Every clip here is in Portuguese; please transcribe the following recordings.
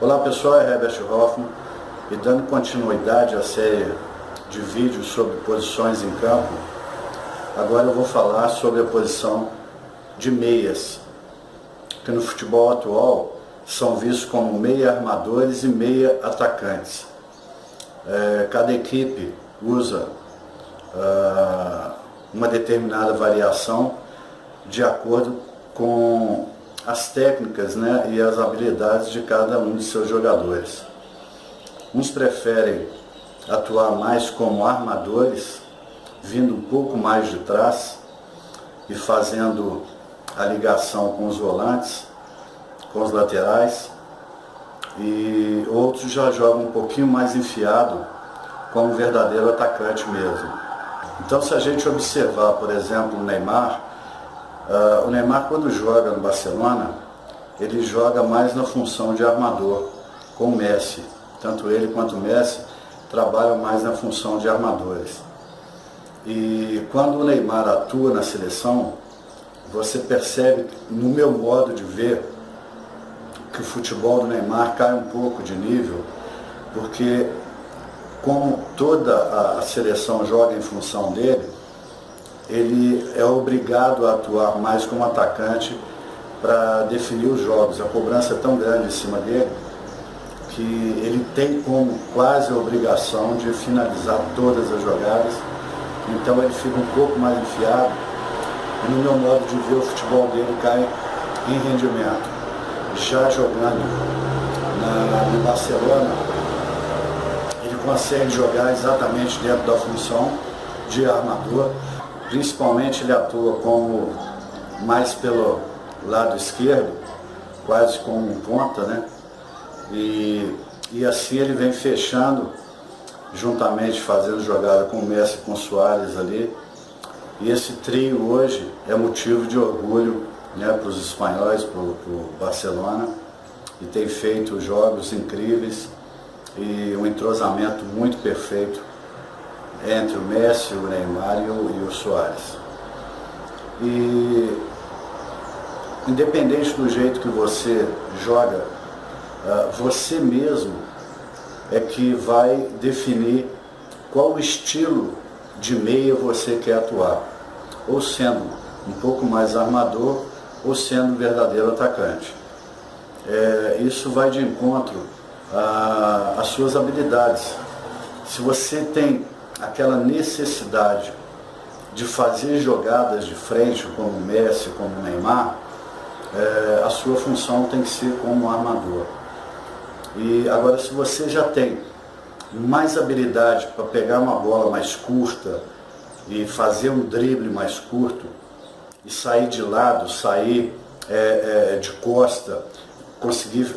Olá pessoal, é Herbert Hoffmann e dando continuidade à série de vídeos sobre posições em campo, agora eu vou falar sobre a posição de meias, que no futebol atual são vistos como meia armadores e meia atacantes. Cada equipe usa uma determinada variação de acordo com as técnicas, né, e as habilidades de cada um de seus jogadores. Uns preferem atuar mais como armadores, vindo um pouco mais de trás e fazendo a ligação com os volantes, com os laterais, e outros já jogam um pouquinho mais enfiado, como um verdadeiro atacante mesmo. Então, se a gente observar, por exemplo, o Neymar quando joga no Barcelona, ele joga mais na função de armador, com o Messi. Tanto ele quanto o Messi trabalham mais na função de armadores. E quando o Neymar atua na seleção, você percebe, no meu modo de ver, que o futebol do Neymar cai um pouco de nível, porque como toda a seleção joga em função dele, ele é obrigado a atuar mais como atacante para definir os jogos. A cobrança é tão grande em cima dele que ele tem como quase a obrigação de finalizar todas as jogadas. Então ele fica um pouco mais enfiado e, no meu modo de ver, o futebol dele cai em rendimento. Já jogando no Barcelona, ele consegue jogar exatamente dentro da função de armador. Principalmente ele atua como mais pelo lado esquerdo, quase como um ponta, né? E assim ele vem fechando, juntamente fazendo jogada com o Messi e com o Suárez ali. E esse trio hoje é motivo de orgulho, né, para os espanhóis, para o Barcelona, e tem feito jogos incríveis e um entrosamento muito perfeito entre o Messi, o Neymar e o Suárez. E independente do jeito que você joga, você mesmo é que vai definir qual estilo de meia você quer atuar, ou sendo um pouco mais armador, ou sendo um verdadeiro atacante. Isso vai de encontro às suas habilidades. Se você tem aquela necessidade de fazer jogadas de frente, como o Messi, como o Neymar, a sua função tem que ser como armador. E agora, se você já tem mais habilidade para pegar uma bola mais curta e fazer um drible mais curto, e sair de lado, sair de costa, conseguir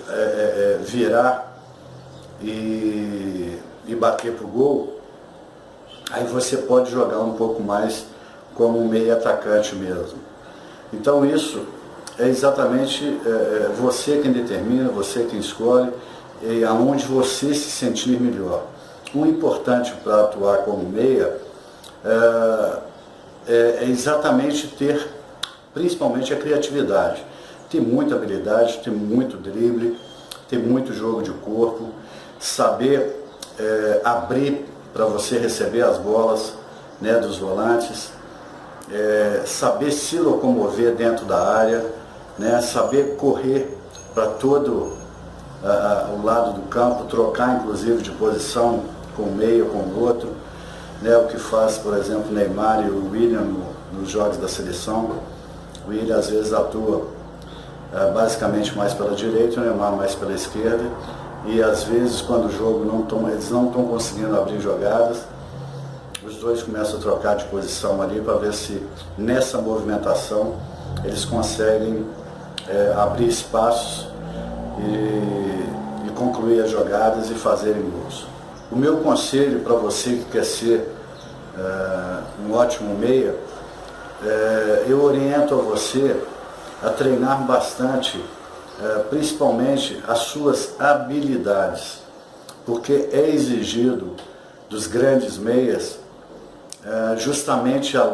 virar e bater para o gol, aí você pode jogar um pouco mais como um meio atacante mesmo. Então isso é exatamente você quem determina, você quem escolhe, e aonde você se sentir melhor. O importante para atuar como meia é exatamente ter, principalmente, a criatividade. Ter muita habilidade, ter muito drible, ter muito jogo de corpo, saber abrir para você receber as bolas, né, dos volantes, saber se locomover dentro da área, né, saber correr para todo o lado do campo, trocar inclusive de posição com um meio ou com o outro, né, o que faz, por exemplo, o Neymar e o William nos jogos da seleção. O William às vezes atua basicamente mais pela direita, o Neymar mais pela esquerda, e às vezes quando o jogo eles não estão conseguindo abrir jogadas, os dois começam a trocar de posição ali para ver se nessa movimentação eles conseguem abrir espaços e concluir as jogadas e fazerem gols. O meu conselho para você que quer ser um ótimo meia, eu oriento a você a treinar bastante, principalmente as suas habilidades, porque é exigido dos grandes meias justamente a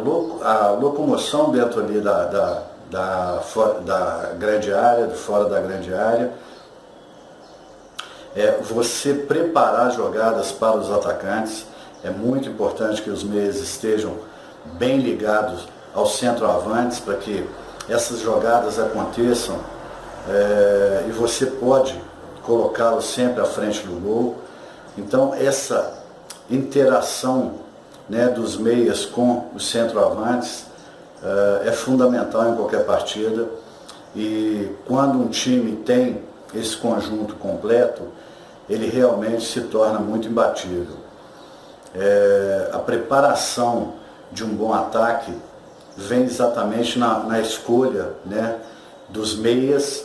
locomoção dentro ali da grande área, de fora da grande área, você preparar jogadas para os atacantes. É muito importante que os meias estejam bem ligados aos centroavantes para que essas jogadas aconteçam e você pode colocá-los sempre à frente do gol. Então essa interação, né, dos meias com os centroavantes é fundamental em qualquer partida, e quando um time tem esse conjunto completo, ele realmente se torna muito imbatível. A preparação de um bom ataque vem exatamente na escolha, né, dos meias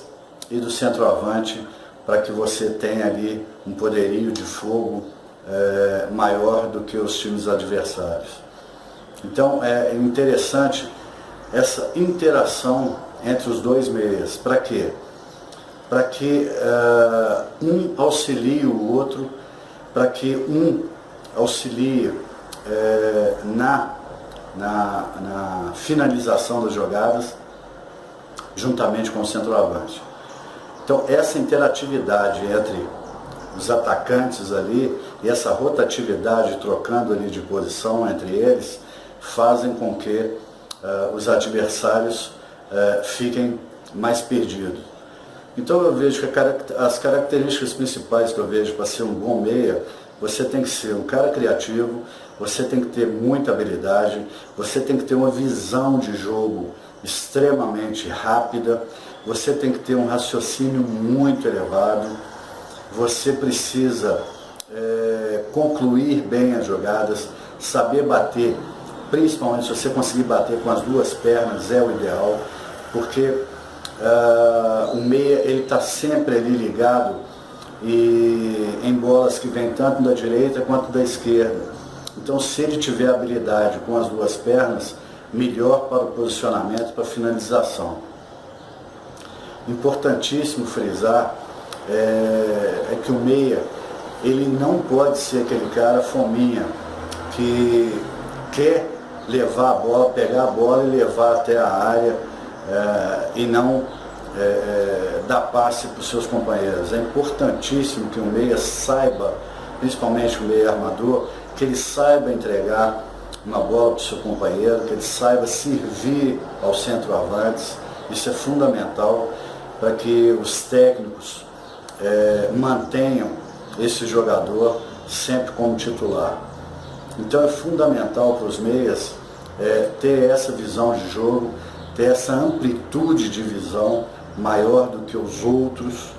e do centroavante, para que você tenha ali um poderio de fogo maior do que os times adversários. Então é interessante essa interação entre os dois meias. Para quê? Para que um auxilie o outro, para que um auxilie na finalização das jogadas, juntamente com o centroavante. Então essa interatividade entre os atacantes ali e essa rotatividade trocando ali de posição entre eles fazem com que os adversários fiquem mais perdidos. Então eu vejo que as características principais que eu vejo para ser um bom meia: você tem que ser um cara criativo, você tem que ter muita habilidade, você tem que ter uma visão de jogo extremamente rápida, você tem que ter um raciocínio muito elevado, você precisa concluir bem as jogadas, saber bater, principalmente se você conseguir bater com as duas pernas é o ideal, porque o meia ele está sempre ali ligado em bolas que vêm tanto da direita quanto da esquerda. Então se ele tiver habilidade com as duas pernas, melhor para o posicionamento, para a finalização. Importantíssimo frisar que o meia ele não pode ser aquele cara fominha que quer levar a bola, pegar a bola e levar até a área e não dar passe para os seus companheiros. É importantíssimo que o meia saiba, principalmente o meia armador, que ele saiba entregar uma bola para o seu companheiro, que ele saiba servir aos centroavantes. Isso é fundamental para que os técnicos mantenham esse jogador sempre como titular. Então é fundamental para os meias ter essa visão de jogo, ter essa amplitude de visão maior do que os outros,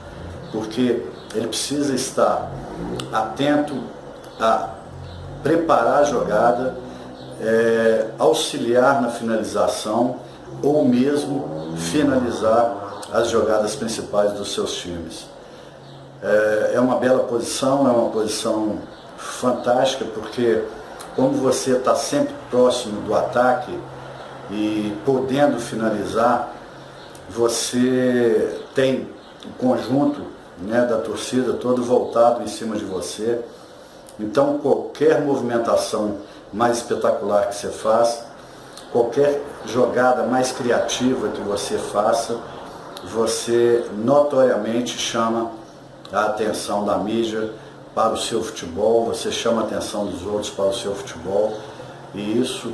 porque ele precisa estar atento a preparar a jogada, auxiliar na finalização ou mesmo finalizar as jogadas principais dos seus times. É uma bela posição, é uma posição fantástica, porque como você está sempre próximo do ataque e podendo finalizar, você tem o conjunto, né, da torcida todo voltado em cima de você. Então qualquer movimentação mais espetacular que você faça, qualquer jogada mais criativa que você faça, você notoriamente chama a atenção da mídia para o seu futebol, você chama a atenção dos outros para o seu futebol, e isso,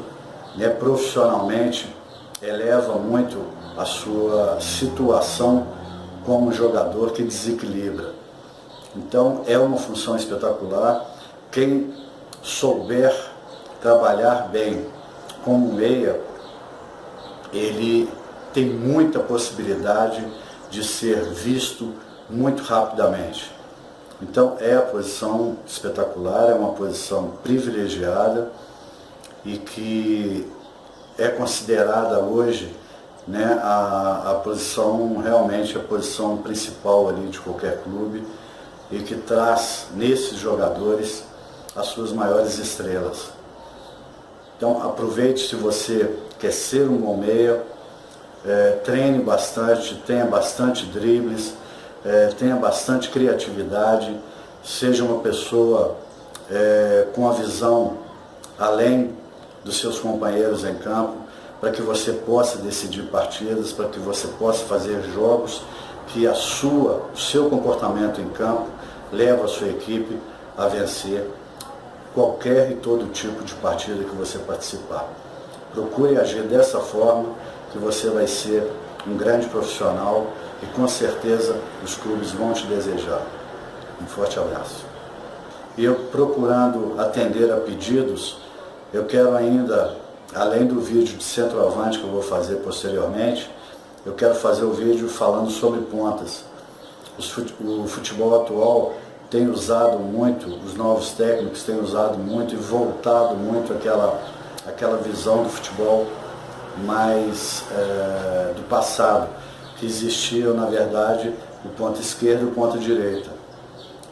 né, profissionalmente eleva muito a sua situação como jogador que desequilibra. Então é uma função espetacular. Quem souber trabalhar bem como meia, ele tem muita possibilidade de ser visto muito rapidamente. Então é a posição espetacular, é uma posição privilegiada e que é considerada hoje, né, a posição, realmente a posição principal ali de qualquer clube, e que traz nesses jogadores as suas maiores estrelas. Então aproveite, se você quer ser um bom meia, treine bastante, tenha bastante dribles, tenha bastante criatividade, seja uma pessoa com a visão além dos seus companheiros em campo, para que você possa decidir partidas, para que você possa fazer jogos que o seu comportamento em campo leva a sua equipe a vencer qualquer e todo tipo de partida que você participar. Procure agir dessa forma que você vai ser um grande profissional e com certeza os clubes vão te desejar. Um forte abraço. E eu, procurando atender a pedidos, eu quero ainda, além do vídeo de centroavante que eu vou fazer posteriormente, eu quero fazer o vídeo falando sobre pontas. O futebol atual tem usado muito, os novos técnicos têm usado muito e voltado muito aquela visão do futebol mais do passado, que existia, na verdade, o ponta esquerda e o ponta direita.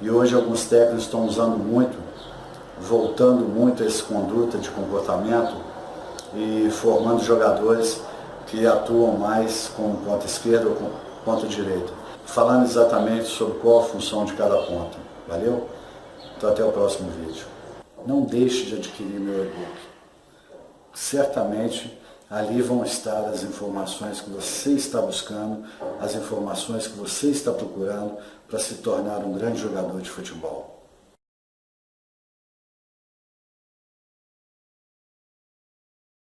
E hoje alguns técnicos estão usando muito, voltando muito a essa conduta de comportamento e formando jogadores que atuam mais como ponta esquerda ou ponta direita, falando exatamente sobre qual a função de cada ponta. Valeu? Então até o próximo vídeo. Não deixe de adquirir meu e-book. Certamente ali vão estar as informações que você está buscando, as informações que você está procurando para se tornar um grande jogador de futebol.